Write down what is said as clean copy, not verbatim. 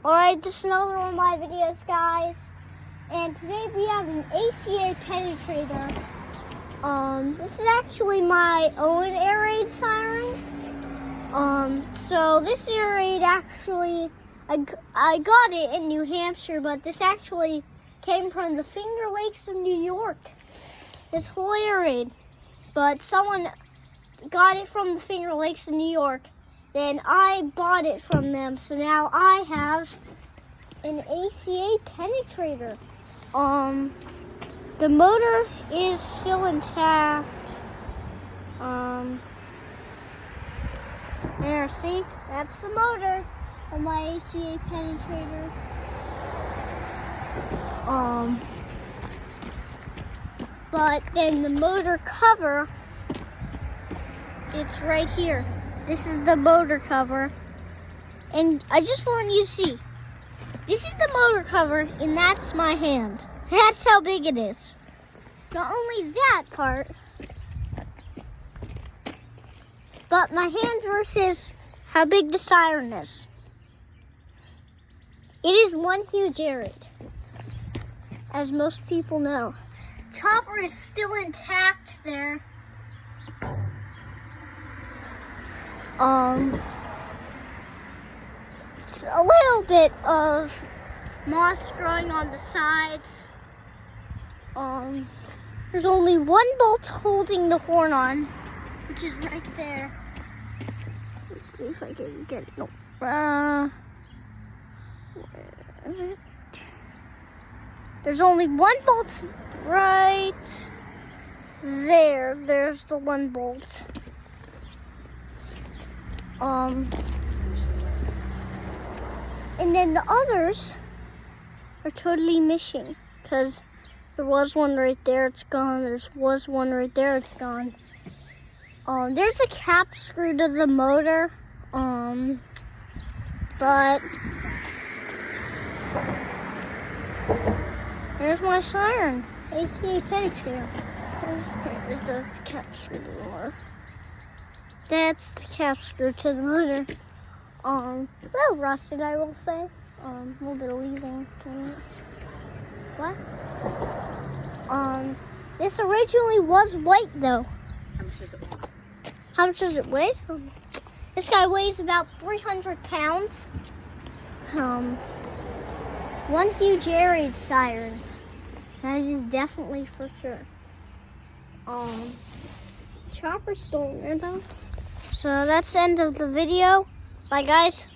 Alright, this is another one of my videos, guys. And today we have an ACA Penetrator. This is actually my own air raid siren. So this air raid actually, I got it in New Hampshire, but this actually came from the Finger Lakes of New York. This whole air raid. But someone got it from the Finger Lakes of New York. Then I bought it from them, so now I have an ACA Penetrator. The motor is still intact. There, see? That's the motor of my ACA Penetrator. But then the motor cover, it's right here. This is the motor cover. And I just want you to see. This is the motor cover, and that's my hand. That's how big it is. Not only that part, but my hand versus how big the siren is. It is one huge air raid, as most people know. Chopper is still intact there. It's a little bit of moss growing on the sides. There's only one bolt holding the horn on, which is right there. Let's see if I can get it. No. Where is it? There's only one bolt right there. There's the one bolt. And then the others are totally missing because there was one right there, it's gone. There was one right there, it's gone. There's the cap screw to the motor, but there's my siren, ACA Penetrator. There's the cap screw to the motor. That's the cap screw to the motor. A little rusted, I will say. A little bit of weaving. What? This originally was white, though. How much does it weigh? How much does it weigh? This guy weighs about 300 pounds. One huge air raid siren. That is definitely for sure. Chopper's still in there, though. So that's the end of the video. Bye, guys.